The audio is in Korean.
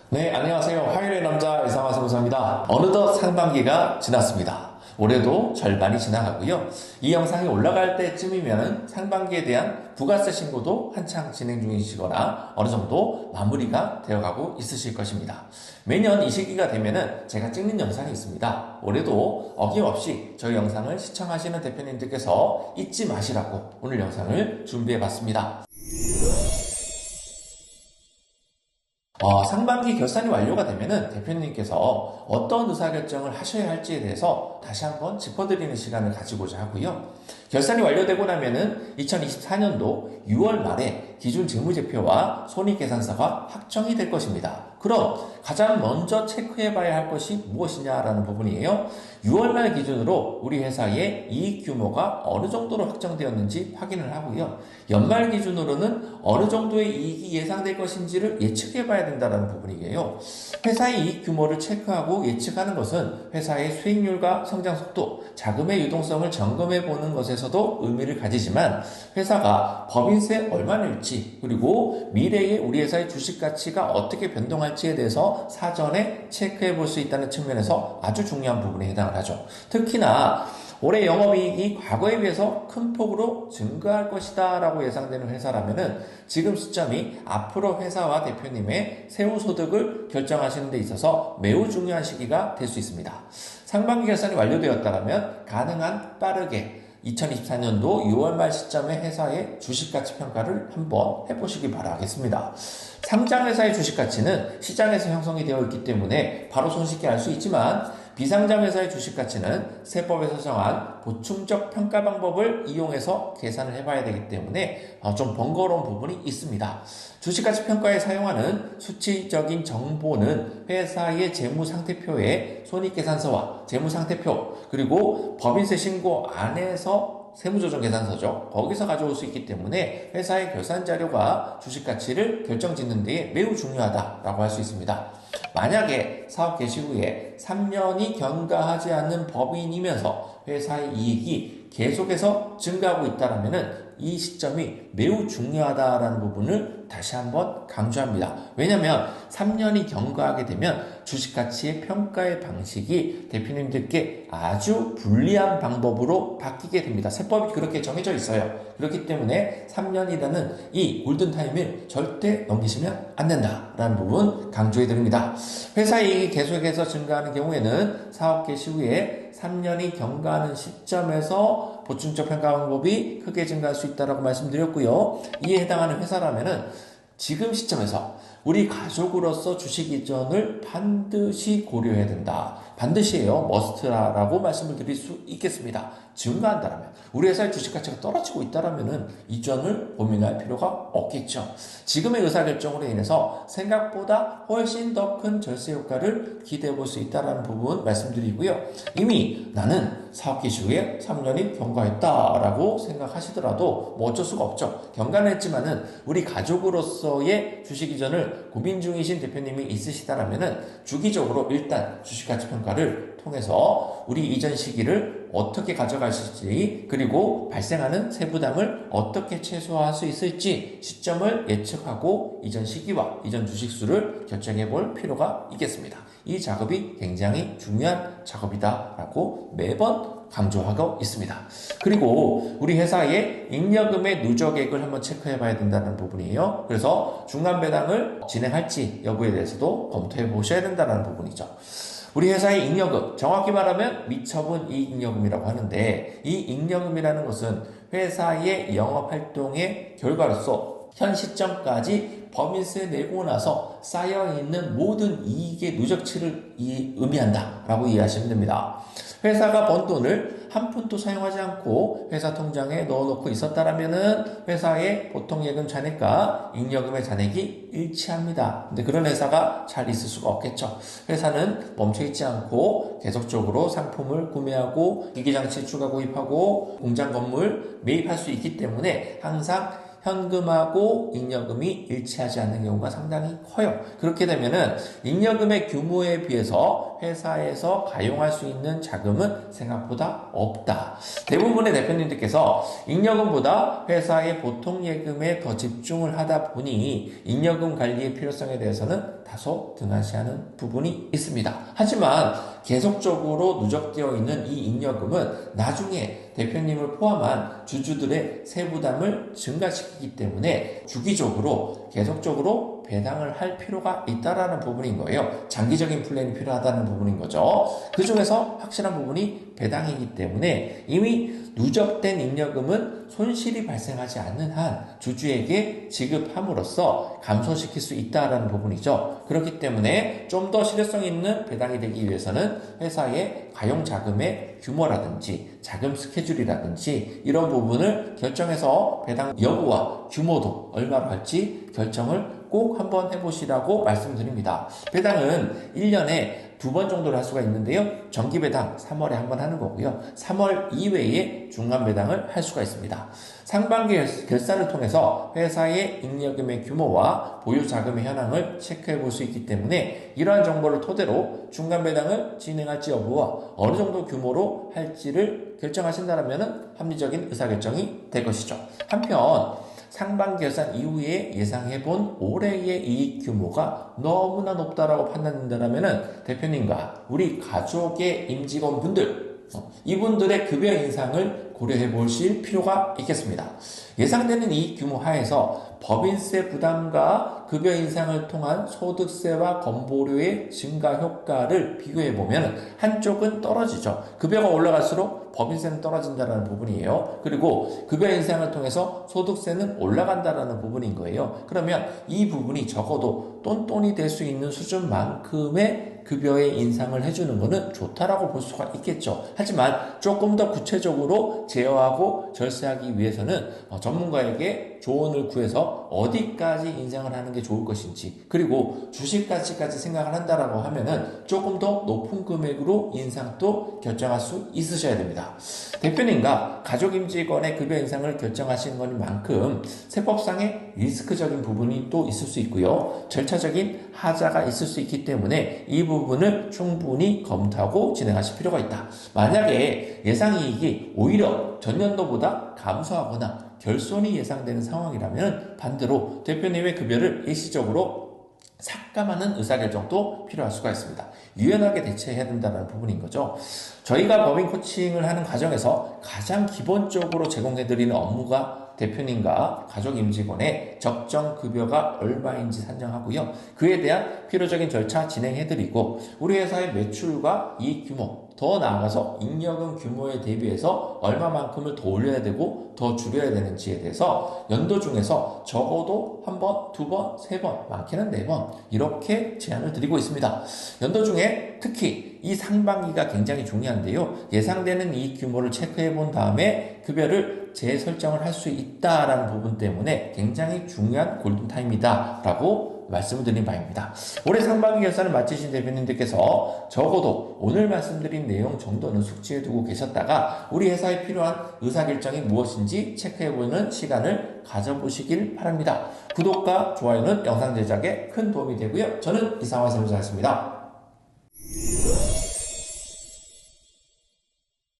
네, 안녕하세요. 화요일의 남자 이상화 세무사입니다. 어느덧 상반기가 지났습니다. 올해도 절반이 지나가고요. 이 영상이 올라갈 때쯤이면 상반기에 대한 부가세 신고도 한창 진행 중이시거나 어느 정도 마무리가 되어가고 있으실 것입니다. 매년 이 시기가 되면은 제가 찍는 영상이 있습니다. 올해도 어김없이 저희 영상을 시청하시는 대표님들께서 잊지 마시라고 오늘 영상을 준비해봤습니다. 상반기 결산이 완료가 되면은 대표님께서 어떤 의사결정을 하셔야 할지에 대해서 다시 한번 짚어드리는 시간을 가지고자 하고요. 결산이 완료되고 나면은 2024년도 6월 말에 기준 재무제표와 손익계산서가 확정이 될 것입니다. 그럼 가장 먼저 체크해봐야 할 것이 무엇이냐라는 부분이에요. 6월 말 기준으로 우리 회사의 이익 규모가 어느 정도로 확정되었는지 확인을 하고요. 연말 기준으로는 어느 정도의 이익이 예상될 것인지를 예측해봐야 된다는 부분이에요. 회사의 이익 규모를 체크하고 예측하는 것은 회사의 수익률과 성장 속도, 자금의 유동성을 점검해보는 것에서도 의미를 가지지만 회사가 법인세 얼마 낼지 그리고 미래의 우리 회사의 주식 가치가 어떻게 변동할지에 대해서 사전에 체크해 볼 수 있다는 측면에서 아주 중요한 부분에 해당을 하죠. 특히나 올해 영업이익이 과거에 비해서 큰 폭으로 증가할 것이다 라고 예상되는 회사라면은 지금 시점이 앞으로 회사와 대표님의 세후 소득을 결정하시는 데 있어서 매우 중요한 시기가 될 수 있습니다. 상반기 결산이 완료되었다면 가능한 빠르게 2024년도 6월 말 시점에 회사의 주식가치 평가를 한번 해보시기 바라겠습니다. 상장회사의 주식가치는 시장에서 형성이 되어 있기 때문에 바로 손쉽게 알 수 있지만 비상장회사의 주식가치는 세법에서 정한 보충적 평가 방법을 이용해서 계산을 해봐야 되기 때문에 좀 번거로운 부분이 있습니다. 주식가치 평가에 사용하는 수치적인 정보는 회사의 재무상태표에 손익계산서와 재무상태표 그리고 법인세 신고 안에서 세무조정계산서죠. 거기서 가져올 수 있기 때문에 회사의 결산자료가 주식가치를 결정짓는 데 매우 중요하다라고 할 수 있습니다. 만약에 사업 개시 후에 3년이 경과하지 않는 법인이면서 회사의 이익이 계속해서 증가하고 있다면 이 시점이 매우 중요하다라는 부분을 다시 한번 강조합니다. 왜냐하면 3년이 경과하게 되면 주식가치의 평가의 방식이 대표님들께 아주 불리한 방법으로 바뀌게 됩니다. 세법이 그렇게 정해져 있어요. 그렇기 때문에 3년이라는 이 골든타임을 절대 넘기시면 안 된다라는 부분 강조해 드립니다. 회사 이익이 계속해서 증가하는 경우에는 사업 개시 후에 3년이 경과하는 시점에서 보충적 평가 방법이 크게 증가할 수 있다고 말씀드렸고요. 이에 해당하는 회사라면은 지금 시점에서 우리 가족으로서 주식 이전을 반드시 고려해야 된다. 반드시예요. 머스트라고 말씀을 드릴 수 있겠습니다. 증가한다면 우리 회사의 주식 가치가 떨어지고 있다면 이전을 고민할 필요가 없겠죠. 지금의 의사결정으로 인해서 생각보다 훨씬 더 큰 절세 효과를 기대해 볼 수 있다는 부분 말씀드리고요. 이미 나는 사업 개시 후에 3년이 경과했다라고 생각하시더라도 뭐 어쩔 수가 없죠. 경과는 했지만은 우리 가족으로서의 주식 이전을 고민 중이신 대표님이 있으시다라면은 주기적으로 일단 주식가치 평가를 통해서 우리 이전 시기를 어떻게 가져가실지 그리고 발생하는 세부담을 어떻게 최소화할 수 있을지 시점을 예측하고 이전 시기와 이전 주식수를 결정해 볼 필요가 있겠습니다. 이 작업이 굉장히 중요한 작업이다라고 매번 강조하고 있습니다. 그리고 우리 회사의 잉여금의 누적액을 한번 체크해 봐야 된다는 부분이에요. 그래서 중간배당을 진행할지 여부에 대해서도 검토해 보셔야 된다는 부분이죠. 우리 회사의 잉여금, 정확히 말하면 미처분 이익잉여금이라고 하는데 이 잉여금이라는 것은 회사의 영업활동의 결과로서 현 시점까지 법인세 내고 나서 쌓여있는 모든 이익의 누적치를 의미한다라고 이해하시면 됩니다. 회사가 번 돈을 한 푼도 사용하지 않고 회사 통장에 넣어놓고 있었다라면은 회사의 보통 예금 잔액과 잉여금의 잔액이 일치합니다. 근데 그런 회사가 잘 있을 수가 없겠죠. 회사는 멈춰있지 않고 계속적으로 상품을 구매하고 기기장치 추가 구입하고 공장 건물 매입할 수 있기 때문에 항상 현금하고 잉여금이 일치하지 않는 경우가 상당히 커요. 그렇게 되면은 잉여금의 규모에 비해서 따라서 회사에서 가용할 수 있는 자금은 생각보다 없다. 대부분의 대표님들께서 잉여금보다 회사의 보통 예금에 더 집중을 하다 보니 잉여금 관리의 필요성에 대해서는 다소 등한시하는 부분이 있습니다. 하지만 계속적으로 누적되어 있는 이 잉여금은 나중에 대표님을 포함한 주주들의 세부담을 증가시키기 때문에 주기적으로 계속적으로 배당을 할 필요가 있다라는 부분인 거예요. 장기적인 플랜이 필요하다는 부분인 거죠. 그 중에서 확실한 부분이 배당이기 때문에 이미 누적된 잉여금은 손실이 발생하지 않는 한 주주에게 지급함으로써 감소시킬 수 있다라는 부분이죠. 그렇기 때문에 좀 더 실효성 있는 배당이 되기 위해서는 회사의 가용 자금의 규모라든지 자금 스케줄이라든지 이런 부분을 결정해서 배당 여부와 규모도 얼마로 할지 결정을 꼭 한번 해보시라고 말씀드립니다. 배당은 1년에 2번 정도를 할 수가 있는데요. 정기 배당 3월에 한 번 하는 거고요. 3월 이외에 중간 배당을 할 수가 있습니다. 상반기 결산을 통해서 회사의 잉여금의 규모와 보유 자금의 현황을 체크해 볼 수 있기 때문에 이러한 정보를 토대로 중간 배당을 진행할지 여부와 어느 정도 규모로 할지를 결정하신다면 합리적인 의사결정이 될 것이죠. 한편 상반기 결산 이후에 예상해본 올해의 이익 규모가 너무나 높다라고 판단된다면 대표님과 우리 가족의 임직원분들 이분들의 급여 인상을 고려해 보실 필요가 있겠습니다. 예상되는 이익 규모 하에서 법인세 부담과 급여 인상을 통한 소득세와 건보료의 증가 효과를 비교해 보면 한쪽은 떨어지죠. 급여가 올라갈수록 법인세는 떨어진다는 부분이에요. 그리고 급여 인상을 통해서 소득세는 올라간다는 부분인 거예요. 그러면 이 부분이 적어도 똔똔이 될 수 있는 수준만큼의 급여의 인상을 해주는 것은 좋다라고 볼 수가 있겠죠. 하지만 조금 더 구체적으로 제어하고 절세하기 위해서는 전문가에게 조언을 구해서 어디까지 인상을 하는 게 좋을 것인지 그리고 주식 가치까지 생각을 한다라고 하면은 조금 더 높은 금액으로 인상도 결정할 수 있으셔야 됩니다. 대표님과 가족 임직원의 급여 인상을 결정하시는 것만큼 세법상의 리스크적인 부분이 또 있을 수 있고요. 절차적인 하자가 있을 수 있기 때문에 이 부분을 충분히 검토하고 진행하실 필요가 있다. 만약에 예상이익이 오히려 전년도보다 감소하거나 결손이 예상되는 상황이라면 반대로 대표님의 급여를 일시적으로 삭감하는 의사결정도 필요할 수가 있습니다. 유연하게 대처해야 된다는 부분인 거죠. 저희가 법인 코칭을 하는 과정에서 가장 기본적으로 제공해드리는 업무가 대표님과 가족 임직원의 적정 급여가 얼마인지 산정하고요. 그에 대한 필요적인 절차 진행해드리고 우리 회사의 매출과 이익 규모 더 나아가서 잉여금 규모에 대비해서 얼마만큼을 더 올려야 되고 더 줄여야 되는지에 대해서 연도 중에서 적어도 한 번, 2번, 3번, 많게는 4번 이렇게 제안을 드리고 있습니다. 연도 중에 특히 이 상반기가 굉장히 중요한데요. 예상되는 이익 규모를 체크해 본 다음에 급여를 재설정을 할 수 있다라는 부분 때문에 굉장히 중요한 골든타임이다 라고 말씀을 드린 바입니다. 올해 상반기 결산을 마치신 대표님들께서 적어도 오늘 말씀드린 내용 정도는 숙지해두고 계셨다가 우리 회사에 필요한 의사결정이 무엇인지 체크해보는 시간을 가져보시길 바랍니다. 구독과 좋아요는 영상 제작에 큰 도움이 되고요. 저는 이상화 세무사였습니다.